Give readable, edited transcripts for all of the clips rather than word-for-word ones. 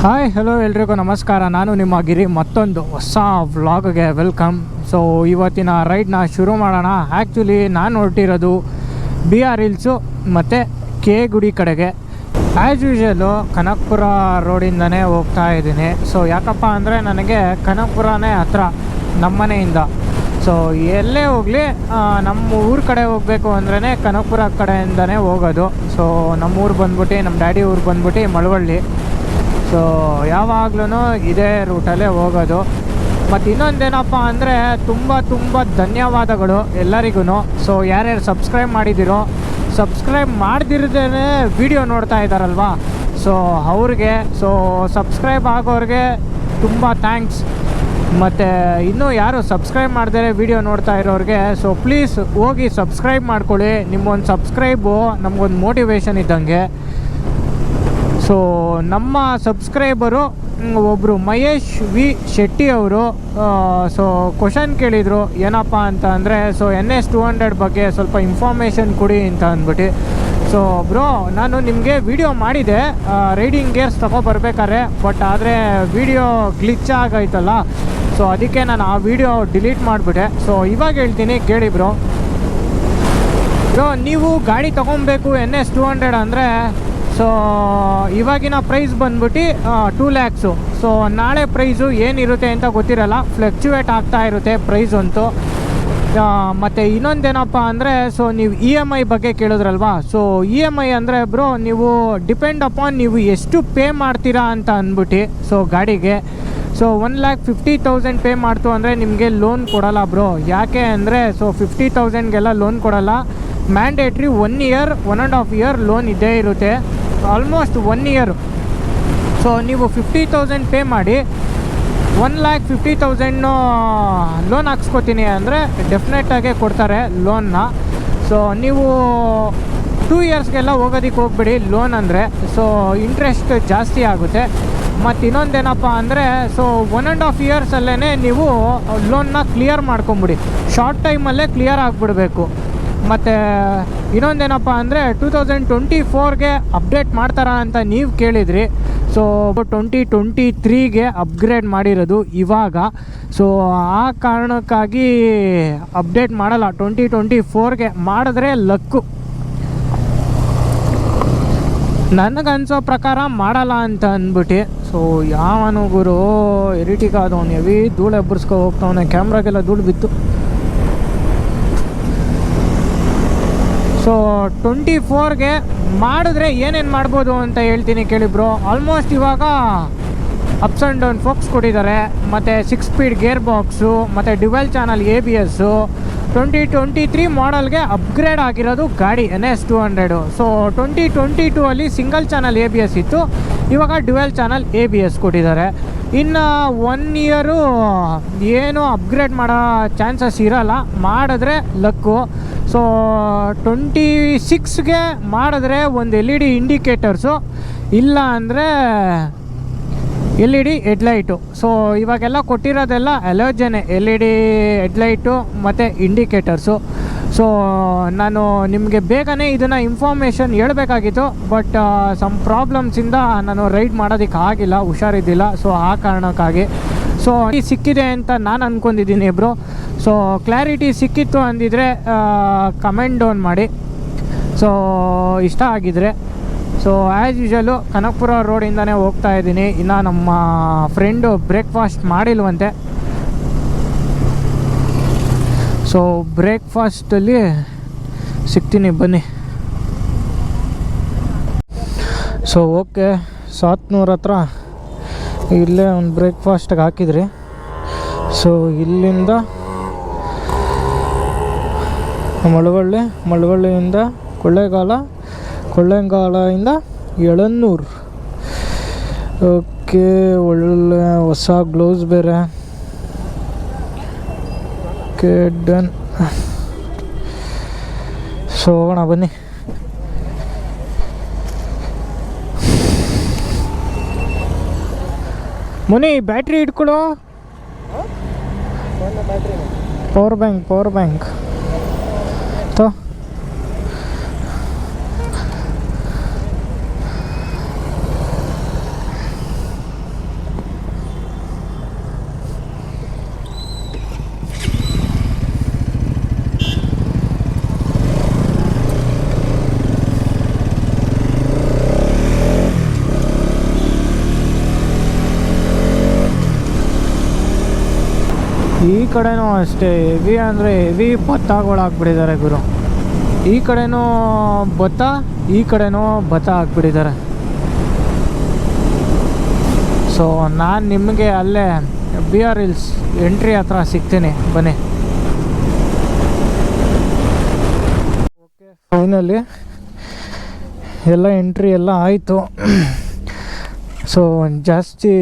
Hi hello ಎಲ್ರಿಗೂ ನಮಸ್ಕಾರ. ನಾನು ನಿಮ್ಮ ಗಿರಿ ಮತ್ತೊಂದು ಹೊಸ ವ್ಲಾಗ್ಗೆ ವೆಲ್ಕಮ್. ಸೊ ಇವತ್ತಿನ ರೈಡ್ನ ಶುರು ಮಾಡೋಣ. ಆ್ಯಕ್ಚುಲಿ ನಾನು ಹೊರಟಿರೋದು BR ಹಿಲ್ಸು ಮತ್ತು ಕೆ ಗುಡಿ ಕಡೆಗೆ. ಆ್ಯಸ್ ಯೂಶಲು ಕನಕಪುರ ರೋಡಿಂದನೇ ಹೋಗ್ತಾ ಇದ್ದೀನಿ. ಸೊ ಯಾಕಪ್ಪ ಅಂದರೆ ನನಗೆ ಕನಕಪುರನೇ ಹತ್ರ ನಮ್ಮ ಮನೆಯಿಂದ. ಸೊ ಎಲ್ಲೇ ಹೋಗಲಿ ನಮ್ಮ ಊರ ಕಡೆ ಹೋಗಬೇಕು ಅಂದ್ರೇ ಕನಕಪುರ ಕಡೆಯಿಂದನೇ ಹೋಗೋದು. ಸೊ ನಮ್ಮೂರು ಬಂದ್ಬಿಟ್ಟು ನಮ್ಮ ಡ್ಯಾಡಿ ಊರು ಬಂದ್ಬಿಟ್ಟು ಮಳವಳ್ಳಿ. ಸೊ ಯಾವಾಗ್ಲೂ ಇದೇ ರೂಟಲ್ಲೇ ಹೋಗೋದು. ಮತ್ತು ಇನ್ನೊಂದೇನಪ್ಪ ಅಂದರೆ ತುಂಬ ಧನ್ಯವಾದಗಳು ಎಲ್ಲರಿಗೂ. ಸೊ ಯಾರ್ಯಾರು ಸಬ್ಸ್ಕ್ರೈಬ್ ಮಾಡಿದ್ದೀರೋ, ಸಬ್ಸ್ಕ್ರೈಬ್ ಮಾಡ್ದಿರದೇ ವಿಡಿಯೋ ನೋಡ್ತಾ ಇದ್ದಾರಲ್ವ, ಸೊ ಅವ್ರಿಗೆ, ಸೊ ಸಬ್ಸ್ಕ್ರೈಬ್ ಆಗೋರಿಗೆ ತುಂಬ ಥ್ಯಾಂಕ್ಸ್. ಮತ್ತು ಇನ್ನೂ ಯಾರು ಸಬ್ಸ್ಕ್ರೈಬ್ ಮಾಡ್ದೇ ವಿಡಿಯೋ ನೋಡ್ತಾ ಇರೋರಿಗೆ ಸೊ ಪ್ಲೀಸ್ ಹೋಗಿ ಸಬ್ಸ್ಕ್ರೈಬ್ ಮಾಡ್ಕೊಳ್ಳಿ. ನಿಮ್ಮೊಂದು ಸಬ್ಸ್ಕ್ರೈಬು ನಮಗೊಂದು ಮೋಟಿವೇಶನ್ ಇದ್ದಂಗೆ. ಸೊ ನಮ್ಮ ಸಬ್ಸ್ಕ್ರೈಬರು ಒಬ್ಬರು ಮಹೇಶ್ ವಿ ಶೆಟ್ಟಿ ಅವರು ಸೊ ಕ್ವಶನ್ ಕೇಳಿದರು. ಏನಪ್ಪ ಅಂತ ಅಂದರೆ ಸೊ NS 200 ಬಗ್ಗೆ ಸ್ವಲ್ಪ ಇನ್ಫಾರ್ಮೇಷನ್ ಕೊಡಿ ಅಂತ ಅಂದ್ಬಿಟ್ಟು. ಸೊ ಬ್ರೋ, ನಾನು ನಿಮಗೆ ವಿಡಿಯೋ ಮಾಡಿದೆ ರೈಡಿಂಗ್ ಗೇರ್ಸ್ ತಗೊಬರ್ಬೇಕಾದ್ರೆ, ಬಟ್ ಆದರೆ ವಿಡಿಯೋ ಗ್ಲಿಚ್ ಆಗೈತಲ್ಲ, ಸೊ ಅದಕ್ಕೆ ನಾನು ಆ ವಿಡಿಯೋ ಡಿಲೀಟ್ ಮಾಡಿಬಿಟ್ಟೆ. ಸೊ ಇವಾಗ ಹೇಳ್ತೀನಿ ಕೇಳಿ ಬ್ರೋ. ನೀವು ಗಾಡಿ ತೊಗೊಬೇಕು NS 200 ಅಂದರೆ ಸೊ ಇವಾಗಿನ ಪ್ರೈಸ್ ಬಂದ್ಬಿಟ್ಟು 2 lakhs. ಸೊ ನಾಳೆ ಪ್ರೈಸು ಏನಿರುತ್ತೆ ಅಂತ ಗೊತ್ತಿರಲ್ಲ, ಫ್ಲಕ್ಚುವೇಟ್ ಆಗ್ತಾ ಇರುತ್ತೆ ಪ್ರೈಸ್ ಅಂತೂ. ಮತ್ತು ಇನ್ನೊಂದೇನಪ್ಪ ಅಂದರೆ ಸೊ ನೀವು EMI ಬಗ್ಗೆ ಕೇಳಿದ್ರಲ್ವಾ. ಸೊ EMI ಅಂದರೆ ಬ್ರೋ, ನೀವು ಡಿಪೆಂಡ್ ಅಪಾನ್ ನೀವು ಎಷ್ಟು ಪೇ ಮಾಡ್ತೀರಾ ಅಂತ ಅಂದ್ಬಿಟ್ಟು. ಸೊ ಗಾಡಿಗೆ ಸೊ 1,50,000 ಪೇ ಮಾಡ್ತು ಅಂದರೆ ನಿಮಗೆ ಲೋನ್ ಕೊಡಲ್ಲ ಬ್ರೋ. ಯಾಕೆ ಅಂದರೆ ಸೊ 50,000ಗೆಲ್ಲ ಲೋನ್ ಕೊಡಲ್ಲ. ಮ್ಯಾಂಡೇಟ್ರಿ 1 year 1.5 year ಲೋನ್ ಇದ್ದೇ ಇರುತ್ತೆ, ಆಲ್ಮೋಸ್ಟ್ 1 year. ಸೊ ನೀವು 50,000 ಪೇ ಮಾಡಿ 1,50,000 ಲೋನ್ ಹಾಕ್ಸ್ಕೊತೀನಿ ಅಂದರೆ ಡೆಫಿನೆಟಾಗೆ ಕೊಡ್ತಾರೆ ಲೋನ್ನ. ಸೊ ನೀವು 2 yearsಗೆಲ್ಲ ಹೋಗೋದಕ್ಕೆ ಹೋಗ್ಬಿಡಿ ಲೋನ್ ಅಂದರೆ. ಸೊ ಇಂಟ್ರೆಸ್ಟ್ ಜಾಸ್ತಿ ಆಗುತ್ತೆ. ಮತ್ತು ಇನ್ನೊಂದೇನಪ್ಪ ಅಂದರೆ ಸೊ 1.5 yearsಲ್ಲೇ ನೀವು ಲೋನ್ನ ಕ್ಲಿಯರ್ ಮಾಡ್ಕೊಂಬಿಡಿ, ಶಾರ್ಟ್ ಟೈಮಲ್ಲೇ ಕ್ಲಿಯರ್ ಆಗಿಬಿಡ್ಬೇಕು. ಮತ್ತು ಇನ್ನೊಂದೇನಪ್ಪ ಅಂದರೆ 2024ಗೆ ಅಪ್ಡೇಟ್ ಮಾಡ್ತಾರಾ ಅಂತ ನೀವು ಕೇಳಿದ್ರಿ. ಸೊ 2023ಗೆ ಅಪ್ಗ್ರೇಡ್ ಮಾಡಿರೋದು ಇವಾಗ. ಸೊ ಆ ಕಾರಣಕ್ಕಾಗಿ ಅಪ್ಡೇಟ್ ಮಾಡಲ್ಲ, 2024ಗೆ ಮಾಡಿದ್ರೆ ಲಕ್ಕು. ನನಗನ್ಸೋ ಪ್ರಕಾರ ಮಾಡಲ್ಲ ಅಂತ ಅಂದ್ಬಿಟ್ಟು. ಸೊ ಯಾವನು ಗುರು ಎರಿಟಿಗೆ ಆದವನು ಹೆವಿ ಧೂಳು ಎಬ್ಬರಿಸ್ಕೊ ಹೋಗ್ತಾವನೆ, ಕ್ಯಾಮ್ರಾಗೆಲ್ಲ ಧೂಳು ಬಿತ್ತು. ಸೊ 24ಗೆ ಮಾಡಿದ್ರೆ ಏನೇನು ಮಾಡ್ಬೋದು ಅಂತ ಹೇಳ್ತೀನಿ ಕೇಳಿ ಬ್ರೋ. ಆಲ್ಮೋಸ್ಟ್ ಇವಾಗ ಅಪ್ಸ್ ಆ್ಯಂಡ್ ಡೌನ್ ಫೋಕ್ಸ್ ಕೊಟ್ಟಿದ್ದಾರೆ, ಮತ್ತು 6 ಸ್ಪೀಡ್ ಗೇರ್ ಬಾಕ್ಸು, ಮತ್ತು ಡ್ಯುವೆಲ್ ಚಾನಲ್ ABS. 2023 ಮಾಡಲ್ಗೆ ಅಪ್ಗ್ರೇಡ್ ಆಗಿರೋದು ಗಾಡಿ NS 200. ಸೊ 2022ಅಲ್ಲಿ ಸಿಂಗಲ್ ಚಾನಲ್ ABS ಇತ್ತು, ಇವಾಗ ಡ್ಯುವೆಲ್ ಚಾನಲ್ ABS ಕೊಟ್ಟಿದ್ದಾರೆ. ಇನ್ನು 1 year ಏನು ಅಪ್ಗ್ರೇಡ್ ಮಾಡೋ ಚಾನ್ಸಸ್ ಇರೋಲ್ಲ, ಮಾಡಿದ್ರೆ ಲಕ್ಕು. ಸೊ 26ಗೆ ಮಾಡಿದ್ರೆ ಒಂದು LED ಇಂಡಿಕೇಟರ್ಸು, ಇಲ್ಲ ಅಂದರೆ LED ಹೆಡ್ಲೈಟು. ಸೊ ಇವಾಗೆಲ್ಲ ಕೊಟ್ಟಿರೋದೆಲ್ಲ ಅಲೋಜನೆ LED ಹೆಡ್ಲೈಟು ಮತ್ತು ಇಂಡಿಕೇಟರ್ಸು. ಸೊ ನಾನು ನಿಮಗೆ ಬೇಗನೆ ಇದನ್ನು ಇನ್ಫಾರ್ಮೇಷನ್ ಹೇಳಬೇಕಾಗಿತ್ತು, ಬಟ್ ಸಮ್ ಪ್ರಾಬ್ಲಮ್ಸಿಂದ ನಾನು ರೈಡ್ ಮಾಡೋದಕ್ಕೆ ಆಗಿಲ್ಲ, ಹುಷಾರಿದ್ದಿಲ್ಲ. ಸೊ ಆ ಕಾರಣಕ್ಕಾಗಿ ಸೊ ಸಿಕ್ಕಿದೆ ಅಂತ ನಾನು ಅಂದ್ಕೊಂಡಿದ್ದೀನಿ ಬ್ರೋ. ಸೊ ಕ್ಲಾರಿಟಿ ಸಿಕ್ಕಿತ್ತು ಅಂದಿದ್ರೆ ಕಮೆಂಟ್ ಡೌನ್ ಮಾಡಿ, ಸೊ ಇಷ್ಟ ಆಗಿದ್ರೆ. ಸೊ ಆ್ಯಸ್ ಯೂಶಲು ಕನಕಪುರ ರೋಡಿಂದನೇ ಹೋಗ್ತಾ ಇದ್ದೀನಿ. ಇನ್ನು ನಮ್ಮ ಫ್ರೆಂಡು ಬ್ರೇಕ್ಫಾಸ್ಟ್ ಮಾಡಿಲ್ವಂತೆ. ಸೊ ಬ್ರೇಕ್ಫಾಸ್ಟಲ್ಲಿ ಸಿಗ್ತೀನಿ ಬನ್ನಿ. ಸೊ ಓಕೆ, 700 ಹತ್ರ ಇಲ್ಲೇ ಒಂದು ಬ್ರೇಕ್ಫಾಸ್ಟ್ಗೆ ಹಾಕಿದ್ರಿ. ಸೊ ಇಲ್ಲಿಂದ ಮಳವಳ್ಳಿಯಿಂದ ಕೊಳ್ಳೇಗಾಲದಿಂದ ಯಳನ್ನೂರು. ಓಕೆ, ಒಳ್ಳೆ ಹೊಸ ಗ್ಲೌಸ್ ಬೇರೆ. Okay done. ಸೊ ಹೋಗೋಣ ಬನ್ನಿ. ಮುನಿ ಬ್ಯಾಟ್ರಿ ಇಟ್ಕೊಳ್ಳೋ. ಪವರ್ ಬ್ಯಾಂಕ್ ತೋ. ಈ ಕಡೆನೂ ಅಷ್ಟೇ ಹೆವಿ ಅಂದರೆ ಹೆವಿ ಭತ್ತಗಳಾಗ್ಬಿಟ್ಟಿದ್ದಾರೆ ಗುರು. ಈ ಕಡೆನೂ ಭತ್ತ, ಈ ಕಡೆನೂ ಭತ್ತ ಹಾಕ್ಬಿಟ್ಟಿದ್ದಾರೆ. ಸೊ ನಾನು ನಿಮಗೆ ಅಲ್ಲೇ BR ಹಿಲ್ಸ್ ಎಂಟ್ರಿ ಹತ್ರ ಸಿಗ್ತೀನಿ, ಬನ್ನಿ. ಓಕೆ, ಫೈನಲಿ ಎಲ್ಲ ಎಂಟ್ರಿ ಎಲ್ಲ ಆಯಿತು. ಸೊ ಜಾಸ್ತಿ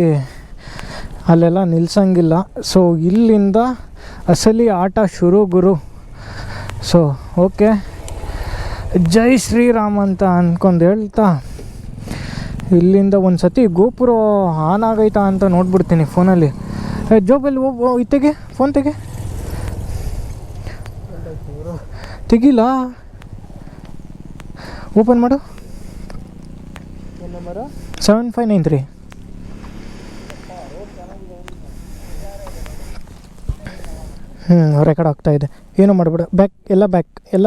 ಅಲ್ಲೆಲ್ಲ ನಿಲ್ಸಂಗಿಲ್ಲ. ಸೊ ಇಲ್ಲಿಂದ ಅಸಲಿ ಆಟ ಶುರು ಗುರು. ಸೊ ಓಕೆ, ಜೈ ಶ್ರೀರಾಮ್ ಅಂತ ಅಂದ್ಕೊಂಡು ಹೇಳ್ತಾ ಇಲ್ಲಿಂದ ಒಂದು ಸತಿ ಗೋಪುರ ಆನ್ ಆಗೈತಾ ಅಂತ ನೋಡ್ಬಿಡ್ತೀನಿ ಫೋನಲ್ಲಿ. ಜೋಬಲ್ಲಿ ತೆಗೆ, ಫೋನ್ ತೆಗಿಲ್ಲ, ಓಪನ್ ಮಾಡು. 7593. ರೆಕಾರ್ಡ್ ಆಗ್ತಾಯಿದೆ, ಏನೂ ಮಾಡಬೇಡ. ಎಲ್ಲ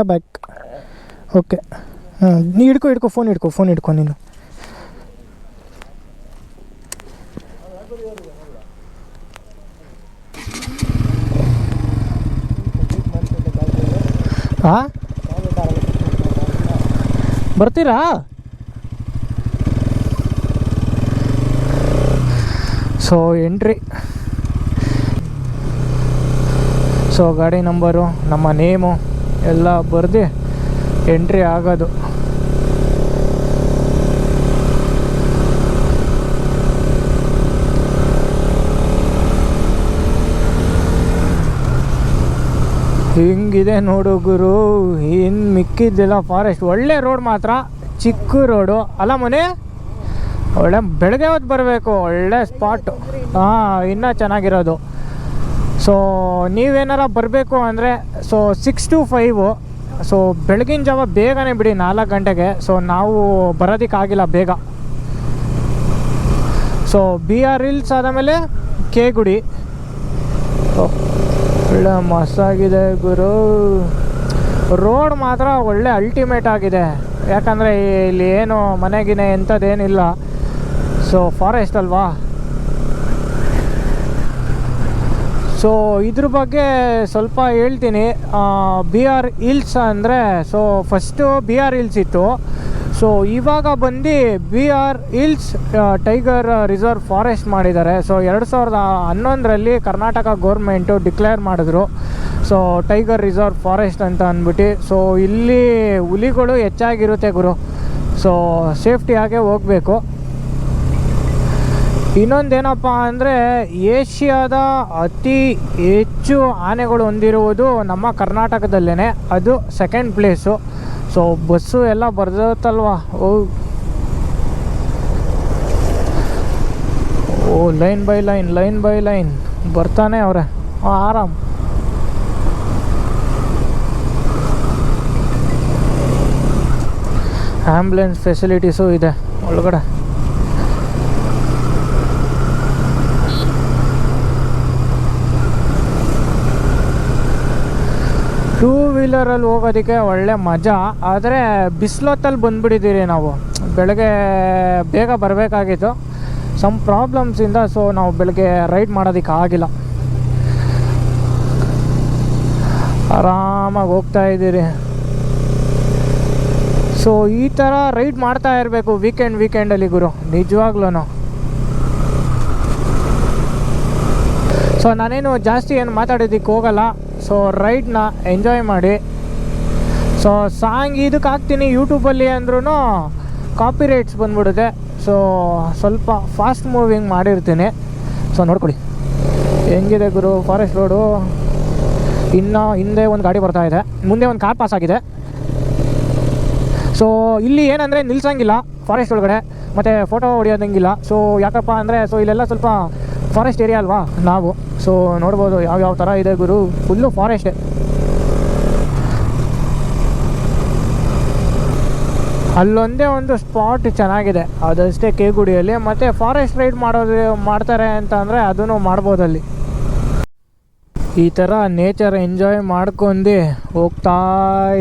ಬ್ಯಾಕ್. ಓಕೆ, ನೀ ಹಿಡ್ಕೊ, ಫೋನ್ ಹಿಡ್ಕೊ ನೀನು. ಹಾಂ, ಬರ್ತೀರಾ? ಸೊ ಎಂಟ್ರಿ, ಸೊ ಗಾಡಿ ನಂಬರು, ನಮ್ಮ ನೇಮು ಎಲ್ಲ ಬರೆದು ಎಂಟ್ರಿ ಆಗೋದು. ಹಿಂಗಿದೆ ನೋಡು ಗುರು. ಇನ್ನು ಮಿಕ್ಕಿದ್ದೆಲ್ಲ ಫಾರೆಸ್ಟ್. ಒಳ್ಳೆ ರೋಡ್ ಮಾತ್ರ, ಚಿಕ್ಕ ರೋಡು ಅಲ್ಲ ಮನೆ. ಒಳ್ಳೆ ಬೆಳಗ್ಗೆ ಹೊತ್ತು ಬರಬೇಕು, ಒಳ್ಳೆ ಸ್ಪಾಟು. ಹಾಂ, ಇನ್ನೂ ಚೆನ್ನಾಗಿರೋದು. ಸೊ ನೀವೇನಾರ ಬರಬೇಕು ಅಂದರೆ ಸೊ 6 to 5. ಸೊ ಬೆಳಗಿನ ಜಾವ ಬೇಗನೆ ಬಿಡಿ, 4 ಗಂಟೆಗೆ. ಸೊ ನಾವು ಬರೋದಕ್ಕಾಗಿಲ್ಲ ಬೇಗ. ಸೊ BR ಹಿಲ್ಸ್ ಆದಮೇಲೆ ಕೆ ಗುಡಿ. ಒಳ್ಳೆ ಮಸ್ತಾಗಿದೆ ಗುರು. ರೋಡ್ ಮಾತ್ರ ಒಳ್ಳೆ ಅಲ್ಟಿಮೇಟ್ ಆಗಿದೆ. ಯಾಕಂದರೆ ಇಲ್ಲಿ ಏನು ಮನೆಗಿನೇ ಎಂಥದ್ದೇನಿಲ್ಲ. ಸೊ ಫಾರೆಸ್ಟ್ ಅಲ್ವಾ. ಸೊ ಇದ್ರ ಬಗ್ಗೆ ಸ್ವಲ್ಪ ಹೇಳ್ತೀನಿ. BR ಹಿಲ್ಸ್ ಅಂದರೆ, ಸೊ ಫಸ್ಟು BR ಹಿಲ್ಸ್ ಇತ್ತು. ಸೊ ಇವಾಗ ಬಂದು BR hills tiger reserve forest ಮಾಡಿದ್ದಾರೆ. ಸೊ 2011ರಲ್ಲಿ ಕರ್ನಾಟಕ ಗೌರ್ಮೆಂಟು ಡಿಕ್ಲೇರ್ ಮಾಡಿದ್ರು. ಸೊ ಟೈಗರ್ ರಿಸರ್ವ್ ಫಾರೆಸ್ಟ್ ಅಂತ ಅಂದ್ಬಿಟ್ಟು. ಸೊ ಇಲ್ಲಿ ಹುಲಿಗಳು ಹೆಚ್ಚಾಗಿರುತ್ತೆ ಗುರು. ಸೊ ಸೇಫ್ಟಿಯಾಗೇ ಹೋಗಬೇಕು. ಇನ್ನೊಂದೇನಪ್ಪ ಅಂದರೆ, ಏಷ್ಯಾದ ಅತಿ ಹೆಚ್ಚು ಆನೆಗಳು ಹೊಂದಿರುವುದು ನಮ್ಮ ಕರ್ನಾಟಕದಲ್ಲೇ. ಅದು 2nd ಪ್ಲೇಸು. ಸೊ ಬಸ್ಸು ಎಲ್ಲ ಬರ್ದತ್ತಲ್ವ. ಓ ಲೈನ್ ಬೈ ಲೈನ್ ಬರ್ತಾನೆ ಅವರೇ, ಆರಾಮ್. ಆ್ಯಂಬುಲೆನ್ಸ್ ಫೆಸಿಲಿಟೀಸು ಇದೆ ಒಳಗಡೆ. ಟೂ ವೀಲರಲ್ಲಿ ಹೋಗೋದಕ್ಕೆ ಒಳ್ಳೆ ಮಜಾ. ಆದರೆ ಬಿಸಿಲೊತ್ತಲ್ಲಿ ಬಂದುಬಿಟ್ಟಿದ್ದೀರಿ ನಾವು. ಬೆಳಗ್ಗೆ ಬೇಗ ಬರಬೇಕಾಗಿತ್ತು, ಸಮ್ ಪ್ರಾಬ್ಲಮ್ಸಿಂದ. ಸೊ ನಾವು ಬೆಳಗ್ಗೆ ರೈಡ್ ಮಾಡೋದಕ್ಕೆ ಆಗಿಲ್ಲ. ಆರಾಮಾಗಿ ಹೋಗ್ತಾ ಇದ್ದೀರಿ. ಸೊ ಈ ಥರ ರೈಡ್ ಮಾಡ್ತಾ ಇರಬೇಕು ವೀಕೆಂಡಲ್ಲಿ ಗುರು, ನಿಜವಾಗ್ಲೂ. ಸೊ ನಾನೇನು ಜಾಸ್ತಿ ಏನು ಮಾತಾಡೋದಕ್ಕೆ ಹೋಗಲ್ಲ. ಸೊ ರೈಡ್ನ ಎಂಜಾಯ್ ಮಾಡಿ. ಸೊ ಸಾಂಗ್ ಇದಕ್ಕೆ ಹಾಕ್ತೀನಿ ಯೂಟ್ಯೂಬಲ್ಲಿ ಅಂದ್ರೂ ಕಾಪಿ ರೈಟ್ಸ್ ಬಂದ್ಬಿಡುತ್ತೆ. ಸೊ ಸ್ವಲ್ಪ ಫಾಸ್ಟ್ ಮೂವಿಂಗ್ ಮಾಡಿರ್ತೀನಿ. ಸೊ ನೋಡ್ಕೊಳ್ಳಿ ಹೆಂಗಿದೆ ಗುರು ಫಾರೆಸ್ಟ್ ರೋಡು. ಇನ್ನು ಹಿಂದೆ ಒಂದು ಗಾಡಿ ಬರ್ತಾಯಿದೆ, ಮುಂದೆ ಒಂದು ಕಾರ್ ಪಾಸ್ ಆಗಿದೆ. ಸೊ ಇಲ್ಲಿ ಏನಂದರೆ ನಿಲ್ಸಂಗಿಲ್ಲ ಫಾರೆಸ್ಟ್ ಒಳಗಡೆ, ಮತ್ತು ಫೋಟೋ ಹೊಡಿಯೋದಂಗಿಲ್ಲ. ಸೊ ಯಾಕಪ್ಪ ಅಂದರೆ, ಸೊ ಇಲ್ಲೆಲ್ಲ ಸ್ವಲ್ಪ ಫಾರೆಸ್ಟ್ ಏರಿಯಾ ಅಲ್ವಾ ನಾವು. ಸೊ ನೋಡ್ಬೋದು ಯಾವ ಥರ ಇದೆ ಗುರು, ಫುಲ್ಲು ಫಾರೆಸ್ಟೇ. ಅಲ್ಲೊಂದೇ ಒಂದು ಸ್ಪಾಟ್ ಚೆನ್ನಾಗಿದೆ, ಅದಷ್ಟೇ ಕೆ ಗುಡಿಯಲ್ಲಿ. ಮತ್ತು ಫಾರೆಸ್ಟ್ ರೈಡ್ ಮಾಡ್ತಾರೆ ಅಂತ ಅಂದರೆ ಅದನ್ನು ಮಾಡ್ಬೋದಲ್ಲಿ. ಈ ಥರ ನೇಚರ್ ಎಂಜಾಯ್ ಮಾಡ್ಕೊಂಡು ಹೋಗ್ತಾ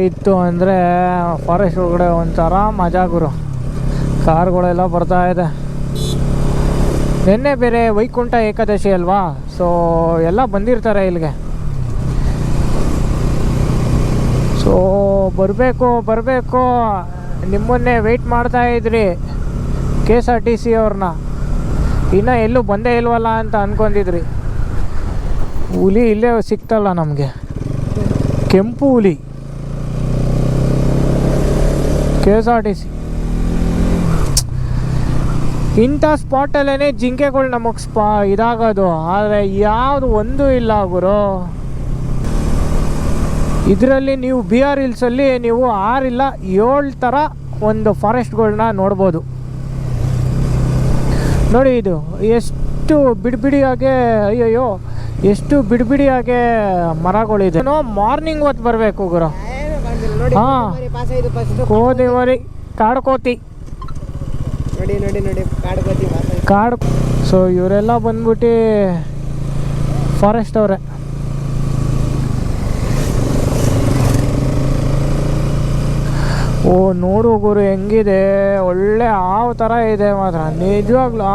ಇತ್ತು ಅಂದರೆ ಫಾರೆಸ್ಟ್ ಒಳಗಡೆ ಒಂಥರ ಮಜಾ ಗುರು. ಕಾರ್ಗಳೆಲ್ಲ ಬರ್ತಾಯಿದೆ. ನಿನ್ನೆ ಬೇರೆ ವೈಕುಂಠ ಏಕಾದಶಿ ಅಲ್ವಾ, ಸೊ ಎಲ್ಲ ಬಂದಿರ್ತಾರೆ ಇಲ್ಲಿಗೆ. ಸೊ ಬರಬೇಕು ನಿಮ್ಮನ್ನೇ ವೆಯ್ಟ್ ಮಾಡ್ತಾ ಇದ್ರಿ KSRTC ಅವ್ರನ್ನ, ಇನ್ನೂ ಎಲ್ಲೂ ಬಂದೇ ಇಲ್ವಲ್ಲ ಅಂತ ಅಂದ್ಕೊಂಡಿದ್ರಿ. ಹುಲಿ ಇಲ್ಲೇ ಸಿಕ್ತಲ್ಲ ನಮಗೆ, ಕೆಂಪು ಹುಲಿ KSRTC. ಇಂಥ ಸ್ಪಾಟಲ್ಲೇ ಜಿಂಕೆಗಳು ನಮಗೆ ಇದಾಗೋದು, ಆದರೆ ಯಾವುದು ಒಂದು ಇಲ್ಲ ಗುರು. ಇದರಲ್ಲಿ ನೀವು BR ಹಿಲ್ಸಲ್ಲಿ ನೀವು 6 ಇಲ್ಲ 7 ಥರ ಒಂದು ಫಾರೆಸ್ಟ್ಗಳನ್ನ ನೋಡ್ಬೋದು. ನೋಡಿ ಇದು ಎಷ್ಟು ಬಿಡಿಬಿಡಿಯಾಗೆ, ಅಯ್ಯಯ್ಯೋ ಎಷ್ಟು ಬಿಡಿಬಿಡಿಯಾಗೆ ಮರಗಳಿದೆ. ಮಾರ್ನಿಂಗ್ ಹೊತ್ತು ಬರಬೇಕು ಗುರು. ಹಾಂ, ಕೋತಿ ಮರಿ, ಕಾಡ್ಕೋತಿ ನೋಡಿ ಕಾಡು. ಸೊ ಇವರೆಲ್ಲ ಬಂದ್ಬಿಟ್ಟು ಫಾರೆಸ್ಟ್ ಅವರೇ. ಓ ನೋಡು ಗುರು ಹೆಂಗಿದೆ, ಒಳ್ಳೆ ಹಾವು ಥರ ಇದೆ ಮಾತ್ರ ನಿಜವಾಗ್ಲೂ.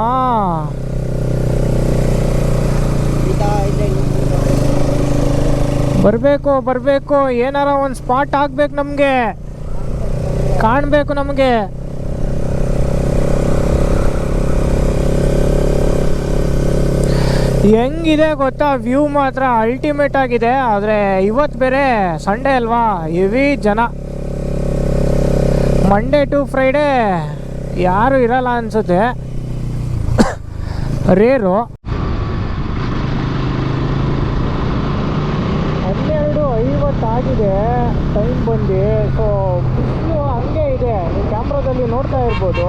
ಬರಬೇಕು ಏನಾರ ಒಂದು ಸ್ಪಾಟ್ ಆಗ್ಬೇಕು, ನಮಗೆ ಕಾಣಬೇಕು. ನಮಗೆ ಹೆಂಗಿದೆ ಗೊತ್ತಾ, ವ್ಯೂ ಮಾತ್ರ ಅಲ್ಟಿಮೇಟ್ ಆಗಿದೆ. ಆದರೆ ಇವತ್ತು ಬೇರೆ ಸಂಡೇ ಅಲ್ವಾ, ಹೆವಿ ಜನ. ಮಂಡೇ ಟು ಫ್ರೈಡೇ ಯಾರು ಇರಲ್ಲ ಅನಿಸುತ್ತೆ, ರೇರು. 12:50 ಆಗಿದೆ ಟೈಮ್ ಬಂದು. ಸೊ ಬಿಸಿಲು ಹಂಗೆ ಇದೆ, ನೀವು ಕ್ಯಾಮ್ರಾದಲ್ಲಿ ನೋಡ್ತಾ ಇರ್ಬೋದು,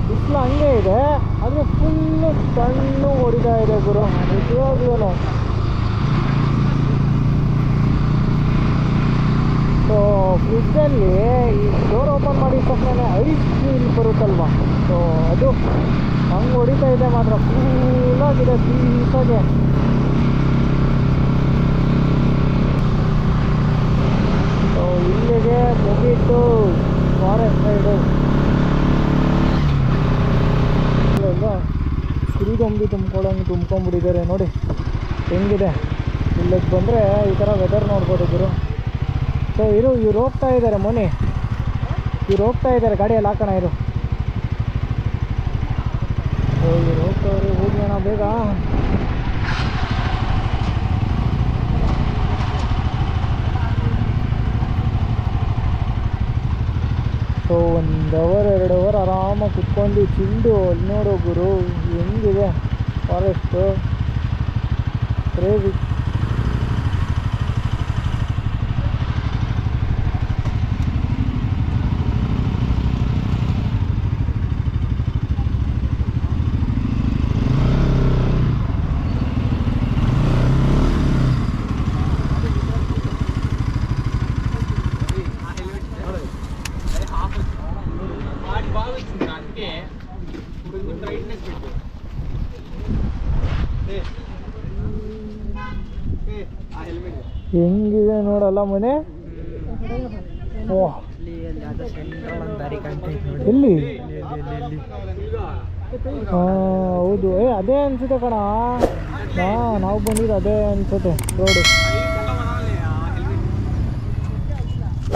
ಬಿಸಿಲು ಹಂಗೆ ಇದೆ. ಆದರೆ ಫುಲ್ಲು ಸಣ್ಣ ಹೊಡಿತಾ ಇದೆ ಗುರು ನಿಜವಾಗ್ಲೂ. ಸೊ ಫ್ರಿಜ್ಜಲ್ಲಿ ಈ ಡೋರ್ ಓಪನ್ ಮಾಡಿದ ತಕ್ಷಣ ಐಸ್ ಫೀಲ್ ಬರುತ್ತಲ್ವ, ಸೊ ಅದು ಹಂಗೆ ಹೊಡಿತಾ ಇದೆ ಮಾತ್ರ. ಫುಲ್ಲಾಗಿದೆ ಪೀಸಾಗೆ. ಸೊ ಇಲ್ಲಿಗೆ ಮುಗೀತು ಫಾರೆಸ್ಟ್ ಸೈಡು. ಕುರಿಗೊಂಬಿ ತುಂಬ್ಕೊಂಡ್ಬಿಟ್ಟಿದ್ದಾರೆ ನೋಡಿ ಹೆಂಗಿದೆ. ಇಲ್ಲಿಗೆ ಬಂದರೆ ಈ ಥರ ವೆದರ್ ನೋಡ್ಬೋದು ಗುರು. ಸೊ ಇವ್ರು ಹೋಗ್ತಾ ಇದ್ದಾರೆ, ಮೊನ್ನೆ ಇವ್ರು ಹೋಗ್ತಾ ಇದ್ದಾರೆ, ಗಾಡಿಯಲ್ಲಿ ಹಾಕೋಣ ಇರು. ಸೊ ಇವ್ರು ಹೋಗ್ತವ್ರೆ, ಹೋಗೋಣ ಬೇಗ. ಸೊ 1 ಅವರ್ 2 ಅವರ್ ಆರಾಮಾಗಿ ಕುತ್ಕೊಂಡು ಚಿಲ್ಡು. ಅಲ್ಲಿ ನೋಡೋ ಗುರು ಹೆಂಗಿದೆ ಫಾರೆಸ್ಟು, ಕ್ರೇಜಿ. ಹೆಂಗಿದೆ ನೋಡಲ್ಲ ಮನೆ. ಓಹ್ ಎಲ್ಲಿ? ಹೌದು, ಅದೇ ಅನ್ಸುತ್ತೆ ಕಣ. ನಾವು ಬಂದಿದ್ದು ಅದೇ ಅನ್ಸುತ್ತೆ ರೋಡು.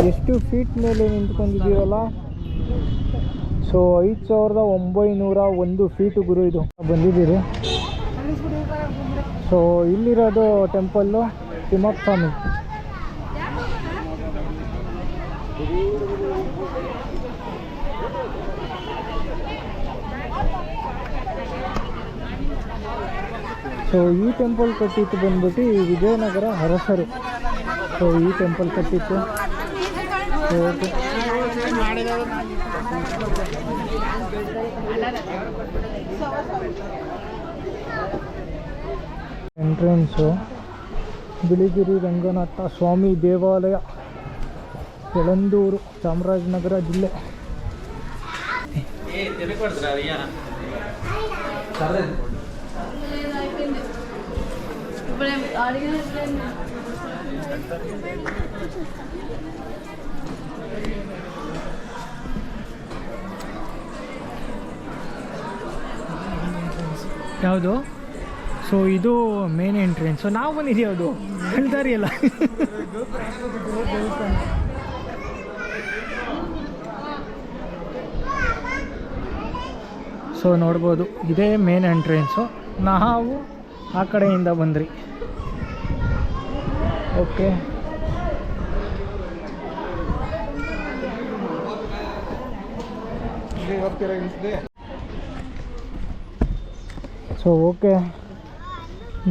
ಎಷ್ಟು ಫೀಟ್ ಮೇಲೆ ನಿಂತ್ಕೊಂಡಿದ್ದೀರಲ್ಲ. ಸೊ 5,901 ಫೀಟು ಗುರು ಇದು ಬಂದಿದ್ದೀರಿ. ಸೊ ಇಲ್ಲಿರೋದು ಟೆಂಪಲ್ಲು ತಿಮ್ಮಪ್ಪ ಸ್ವಾಮಿ. ಸೊ ಈ ಟೆಂಪಲ್ ಕಟ್ಟಿತ್ತು ಬಂದ್ಬಿಟ್ಟು ವಿಜಯನಗರ ಅರಸರು. ಸೊ ಈ ಟೆಂಪಲ್ ಕಟ್ಟಿತ್ತು. ಓಕೆ, ಎಂಟ್ರೆನ್ಸು ಬಿಳಿಗಿರಿ ರಂಗನಾಥ ಸ್ವಾಮಿ ದೇವಾಲಯ, ಯಳಂದೂರು, ಚಾಮರಾಜನಗರ ಜಿಲ್ಲೆ. ಯಾವುದು? ಸೊ ಇದು ಮೇನ್ ಎಂಟ್ರೆನ್ಸು. ನಾವು ಬಂದಿದ್ದೀವಿ ಅದು ಹೇಳ್ತಾರಿ ಅಲ್ಲ. ಸೊ ನೋಡ್ಬೋದು ಇದೇ ಮೇನ್ ಎಂಟ್ರೆನ್ಸು. ನಾವು ಆ ಕಡೆಯಿಂದ ಬಂದ್ರಿ. ಓಕೆ, ಸೊ ಓಕೆ,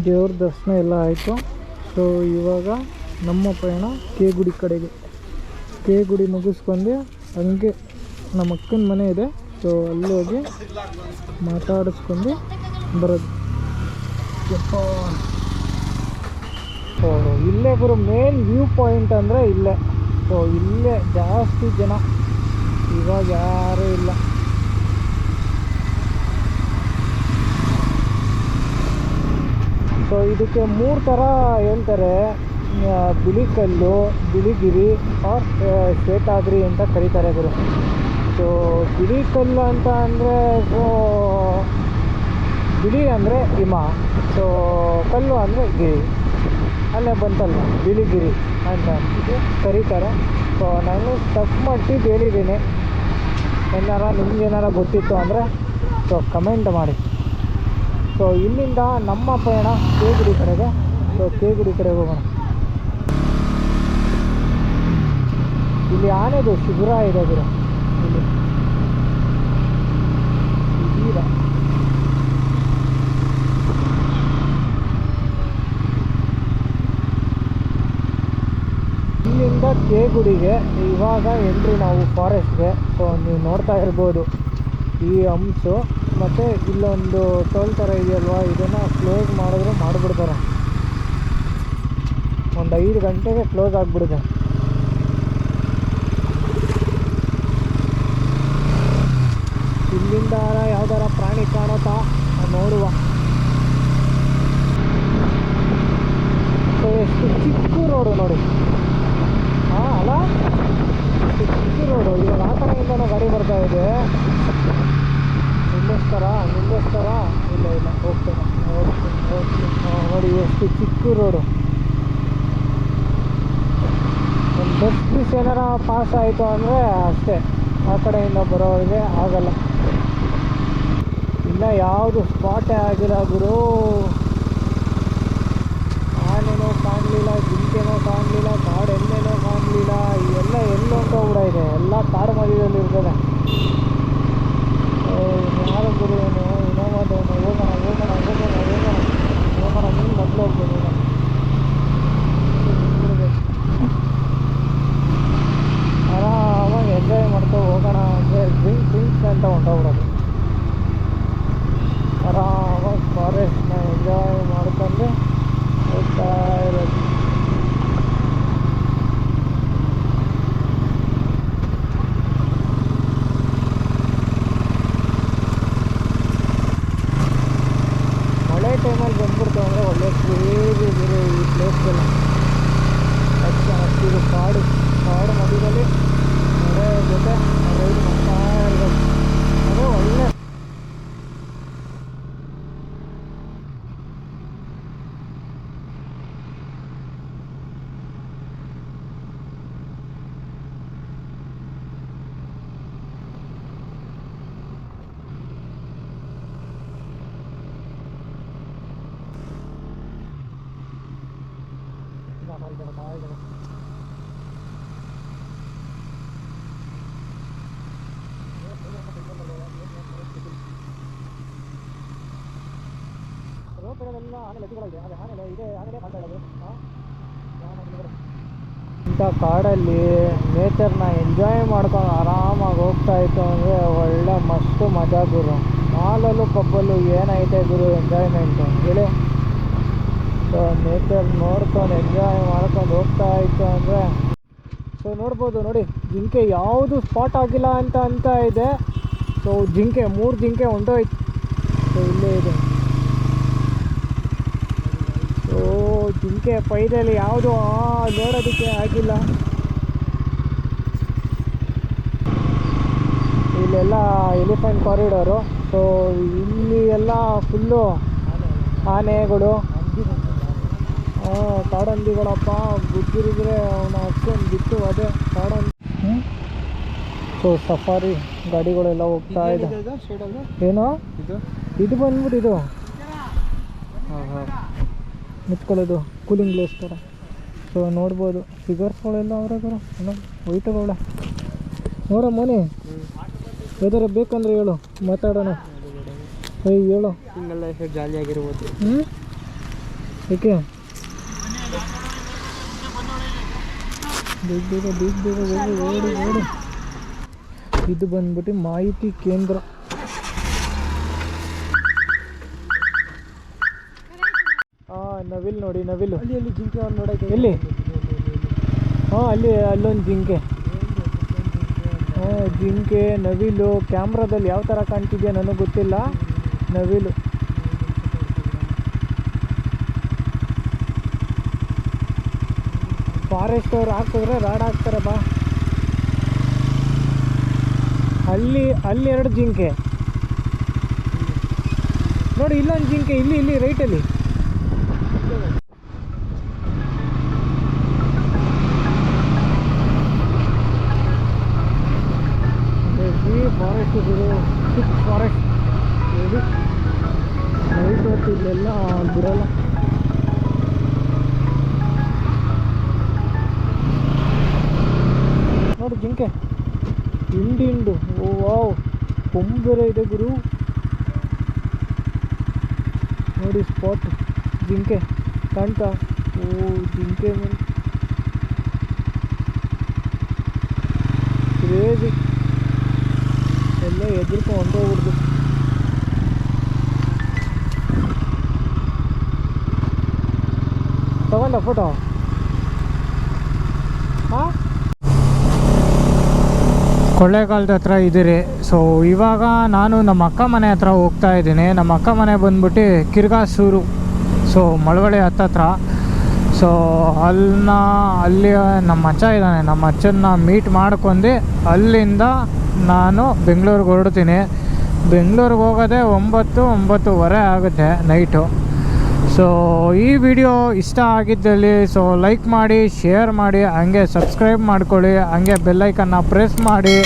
ದೇವ್ರ ದರ್ಶನ ಎಲ್ಲ ಆಯಿತು. ಸೊ ಇವಾಗ ನಮ್ಮ ಪಯಣ ಕೆ ಗುಡಿ ಕಡೆಗೆ. ಕೆ ಗುಡಿ ಮುಗಿಸ್ಕೊಂಡು ಹಂಗೆ ನಮ್ಮ ಅಕ್ಕನ ಮನೆ ಇದೆ, ಸೊ ಅಲ್ಲಿ ಹೋಗಿ ಮಾತಾಡಿಸ್ಕೊಂಡು ಬರೋದು. ಸೊ ಇಲ್ಲೇ ಗುರು ಮೇನ್ ವ್ಯೂ ಪಾಯಿಂಟ್ ಅಂದರೆ ಇಲ್ಲೇ. ಸೊ ಇಲ್ಲೇ ಜಾಸ್ತಿ ಜನ, ಇವಾಗ ಯಾರೂ ಇಲ್ಲ. ಸೊ ಇದಕ್ಕೆ 3 ಥರ ಹೇಳ್ತಾರೆ, ಬಿಳಿಕಲ್ಲು, ಬಿಳಿಗಿರಿ ಆರ್ ಶ್ವೇತಾದ್ರಿ ಅಂತ ಕರೀತಾರೆ ಗುರು. ಸೊ ಬಿಳಿಕಲ್ಲು ಅಂತ ಅಂದರೆ, ಸೊ ಬಿಳಿ ಅಂದರೆ ಹಿಮ, ಸೊ ಕಲ್ಲು ಅಂದರೆ ಗಿರಿ, ಅಲ್ಲೇ ಬಂತಲ್ಲ ಬಿಳಿಗಿರಿ ಅಂತ ಕರೀತಾರೆ. ಸೊ ನಾನು ತಪ್ಪು ಮಾಡಿ ಹೇಳಿದ್ದೀನಿ. ನಿಮ್ಗೇನಾರ ಗೊತ್ತಿತ್ತು ಅಂದರೆ ಸೊ ಕಮೆಂಟ್ ಮಾಡಿ. ಸೊ ಇಲ್ಲಿಂದ ನಮ್ಮ ಪಯಣ ಕೆ ಗುಡಿ ಕಡೆಗೆ. ಸೊ ಕೆ ಗುಡಿ ಕಡೆಗೆ ಹೋಗೋಣ. ಇಲ್ಲಿ ಆನೆದು ಶಿಬಿರ ಇದೆ ಗುರು. ಇಲ್ಲಿ ಶಿಬಿರ, ಇಲ್ಲಿಂದ ಕೆ ಗುಡಿಗೆ ಇವಾಗ ಎಂಟ್ರಿ ನಾವು ಫಾರೆಸ್ಟ್ಗೆ. ಸೊ ನೀವು ನೋಡ್ತಾ ಇರ್ಬೋದು ಈ ಹಂಸು, ಮತ್ತು ಇಲ್ಲೊಂದು ಟೋಲ್ ಥರ ಇದೆಯಲ್ವ, ಇದನ್ನು ಕ್ಲೋಸ್ ಮಾಡಿದ್ರು ಮಾಡಿಬಿಡ್ತಾರೆ. ಒಂದು 5 ಗಂಟೆಗೆ ಕ್ಲೋಸ್ ಆಗಿಬಿಡುತ್ತೆ. ಇಲ್ಲಿಂದ ಯಾವ್ದಾರ ಪ್ರಾಣಿ ಕಾಣುತ್ತಾ ನೋಡುವ. ಸೊ ಎಷ್ಟು ಚಿಕ್ಕ ರೋಡು ನೋಡಿ. ಹಾಂ ಅಲ್ಲ, ಎಷ್ಟು ಚಿಕ್ಕ ರೋಡು. ಇವಾಗ ಆ ಕಡೆಯಿಂದನೂ ಗಾಡಿ ಬರ್ತಾ ಇದೆ. ನಿಲ್ಲಿಸ್ತಾರಾ? ಇಲ್ಲ ಹೋಗ್ತೇನೆ. ನೋಡಿ ಎಷ್ಟು ಚಿಕ್ಕ ರೋಡು. ಒಂದು ಬಸ್ ಏನಾರ ಪಾಸ್ ಆಯಿತು ಅಂದರೆ ಅಷ್ಟೇ, ಆ ಕಡೆಯಿಂದ ಬರೋರಿಗೆ ಆಗಲ್ಲ. ಇನ್ನು ಯಾವುದು ಸ್ಪಾಟೇ ಆಗಿಲ್ಲ ಗುರು. ಆನೆನೂ ಕಾಣಲಿಲ್ಲ, ಜಿಂಕೆನೂ ಕಾಣಲಿಲ್ಲ, ಕಾಡು ಎಮ್ಮೆನೂ ಕಾಣಲಿಲ್ಲ. ಇವೆಲ್ಲ ಎಲ್ಲಿ ಹೊಂಟೋಗ್ಬಿಡೈತೆ, ಎಲ್ಲ ಕಾಡು ಮಧ್ಯದಲ್ಲಿ ಇರ್ತದೆ. ಯಾರು ಗುರು ಏನು ಇನ್ನೋದೇನು. ಹೋಗೋಣ ನೀನು ಮೊದಲು ಹೋಗ್ಬೋದು. ಆರಾಮಾಗಿ ಎಂಜಾಯ್ ಮಾಡ್ತಾ ಹೋಗೋಣ ಅಂದರೆ ಡ್ರಿಂಕ್ಸ್ ಅಂತ ಹೊಂಟೋಗ್ಬಿಡೋದು. ಆರಾಮಾಗಿ ಫಾರೆಸ್ಟ್ನ ಎಂಜಾಯ್ ಮಾಡ್ಕೊಂಡು ಹೋಗ್ತಾ ಇರೋದು. ಟೈಮಲ್ಲಿ ಬಂದ್ಬಿಡ್ತು ಅಂದರೆ ಒಳ್ಳೆ ಕ್ರೇಜಿ ಇರೋ ಈ ಪ್ಲೇಸ್ಗೆಲ್ಲ. ಅಷ್ಟಿದು ಕಾಡು ಮಧ್ಯದಲ್ಲಿ ಮಳೆ ಜೊತೆ ರೈಡ್ ಮಾಡ್ತಾ ಇರ್ಬೇಕು. ಅದು ಒಳ್ಳೆ ಇಂಥ ಕಾಡಲ್ಲಿ ನೇಚರ್ನ ಎಂಜಾಯ್ ಮಾಡ್ಕೊಂಡು ಆರಾಮಾಗಿ ಹೋಗ್ತಾ ಇತ್ತು ಅಂದರೆ ಒಳ್ಳೆ ಮಸ್ತು ಮಜಾ ಗುರು. ಮಾಲಲ್ಲೂ ಪಬ್ಬಲ್ಲೂ ಏನೈತೆ ಗುರು ಎಂಜಾಯ್ಮೆಂಟು ಹೇಳಿ. ಸೊ ನೇಚರ್ ನೋಡ್ಕೊಂಡು ಎಂಜಾಯ್ ಮಾಡ್ಕೊಂಡು ಹೋಗ್ತಾ ಇತ್ತು ಅಂದರೆ ಸೊ ನೋಡ್ಬೋದು. ನೋಡಿ ಜಿಂಕೆ ಯಾವುದು ಸ್ಪಾಟ್ ಆಗಿಲ್ಲ ಅಂತ ಇದೆ. ಸೊ ಜಿಂಕೆ 3 ಜಿಂಕೆ ಹೊಂಟೋಯ್ತು. ಸೊ ಇಲ್ಲೇ ಇದೆ. ಸೊ ಜಿಂಕೆ ಪೈದಲ್ಲಿ ಯಾವುದು ನೋಡೋದಕ್ಕೆ ಆಗಿಲ್ಲ. ಇಲ್ಲೆಲ್ಲ ಎಲಿಫೆಂಟ್ ಕಾರಿಡಾರು. ಸೊ ಇಲ್ಲಿ ಎಲ್ಲ ಫುಲ್ಲು ಆನೆಗಳು. ಕಾಡಂದಿಗಳಪ್ಪ, ಗುದ್ದಿರಿದ್ರೆ ಅವನ ಅಷ್ಟೊಂದು ಬಿಟ್ಟು ಅದೇ ಕಾಡಂದಿ. ಸೊ ಸಫಾರಿ ಗಾಡಿಗಳೆಲ್ಲ ಹೋಗ್ತಾ ಇದೆ. ಏನೋ ಇದು ಬಂದ್ಬಿಟ್ಟು ಇದು ನಿಂತ್ಕೊಳ್ಳೋದು ಕೂಲಿಂಗ್ ಗ್ಲಾಸ್ ಥರ. ಸೊ ನೋಡ್ಬೋದು ಫಿಗರ್ಸ್ಗಳೆಲ್ಲ ಅವ್ರಾಗ ಒಯ್ತಗಳೇ. ನೋಡ ಮೋನಿ ಯಾವ್ದಾರ ಬೇಕಂದ್ರೆ ಹೇಳು, ಮಾತಾಡೋಣ. ಹೇಳು ಹಿಂಗೆಲ್ಲ ಎಷ್ಟು ಜಾಲಿಯಾಗಿರ್ಬೋದು. ಏಕೆ ಬೇಗ ಓಡಿ ಓಡಿ. ಇದು ಬಂದ್ಬಿಟ್ಟು ಮಾಹಿತಿ ಕೇಂದ್ರ. ನವಿಲ್ ನೋಡಿ, ನವಿಲು ಅಲ್ಲಿ ಜಿಂಕೆ ಅವ್ರು ನೋಡೋಕೆ. ಎಲ್ಲಿ? ಅಲ್ಲೊಂದು ಜಿಂಕೆ. ಜಿಂಕೆ, ನವಿಲು. ಕ್ಯಾಮ್ರಾದಲ್ಲಿ ಯಾವ ಥರ ಕಾಣ್ತಿದೆಯಾ ನನಗೆ ಗೊತ್ತಿಲ್ಲ. ನವಿಲು ಫಾರೆಸ್ಟ್ ಅವ್ರು ಹಾಕಿದ್ರೆ ರಾಡ್ ಹಾಕ್ತಾರೆ ಬಾ. ಅಲ್ಲಿ 2 ಜಿಂಕೆ ನೋಡಿ. ಇಲ್ಲೊಂದು ಜಿಂಕೆ, ಇಲ್ಲಿ ರೈಟಲ್ಲಿ. ಫಾರೆಸ್ಟ್ ಸಿಕ್ ಫಾರೆಸ್ಟ್ ನೋಡಿ. ನೈಟ್ ಹೊತ್ತು ಇಲ್ಲೆಲ್ಲ ಬಿಡಲ್ಲ. ನೋಡಿ ಜಿಂಕೆ, ಹಿಂಡು. ಓ ವಾವ್, ಕೊಂಬು ಬೇರೆ ಇದೆ ಗುರು. ನೋಡಿ ಸ್ಪಾಟ್ ಜಿಂಕೆ ಕಾಣ್ತಾ. ಓ ಜಿಂಕೆ ಮೇಲೆ ಕ್ರೇಜಿ. ಎಲ್ಲ ಎದುರ್ಕೊಂಡು ಹೊಂಟೋಗ್ಬಿಡ್ದು. ತಗೊಂಡ ಫೋಟೋ? ಹಾಂ, ಕೊಳ್ಳೇಗಾಲದ ಹತ್ರ ಇದ್ದೀರಿ. ಸೊ ಇವಾಗ ನಾನು ನಮ್ಮ ಅಕ್ಕ ಮನೆ ಹತ್ರ ಹೋಗ್ತಾ ಇದ್ದೀನಿ. ನಮ್ಮ ಅಕ್ಕ ಮನೆ ಬಂದ್ಬಿಟ್ಟು ಕಿರ್ಗಾಸೂರು, ಸೊ ಮಳವಳ್ಳಿ ಹತ್ತತ್ರ. ಸೊ ಅಲ್ಲಿ ನಮ್ಮ ಅಜ್ಜ ಇದ್ದಾನೆ. ನಮ್ಮ ಅಜ್ಜನ್ನ ಮೀಟ್ ಮಾಡ್ಕೊಂಡು ಅಲ್ಲಿಂದ ನಾನು ಬೆಂಗಳೂರಿಗೆ ಹೊರಡ್ತೀನಿ. ಬೆಂಗಳೂರಿಗೆ ಹೋಗೋದೇ 9-9:30 ಆಗುತ್ತೆ ನೈಟು. ಸೊ ಈ ವಿಡಿಯೋ ಇಷ್ಟ ಆಗಿದ್ದಲ್ಲಿ ಸೊ ಲೈಕ್ ಮಾಡಿ, ಶೇರ್ ಮಾಡಿ, ಹಂಗೆ ಸಬ್ಸ್ಕ್ರೈಬ್ ಮಾಡ್ಕೊಳ್ಳಿ, ಹಂಗೆ ಬೆಲ್ಲೈಕನ್ನ ಪ್ರೆಸ್ ಮಾಡಿ,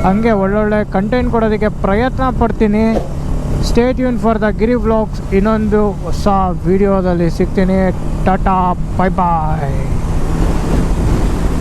ಹಂಗೆ ಒಳ್ಳೊಳ್ಳೆ ಕಂಟೆಂಟ್ ಕೊಡೋದಕ್ಕೆ ಪ್ರಯತ್ನ ಪಡ್ತೀನಿ. Stay tune for the Giri vlogs. ಇನ್ನೊಂದು ಹೊಸ ವಿಡಿಯೋದಲ್ಲಿ ಸಿಗ್ತೀನಿ. ಟಾಟಾ, ಬೈ ಬಾಯ್.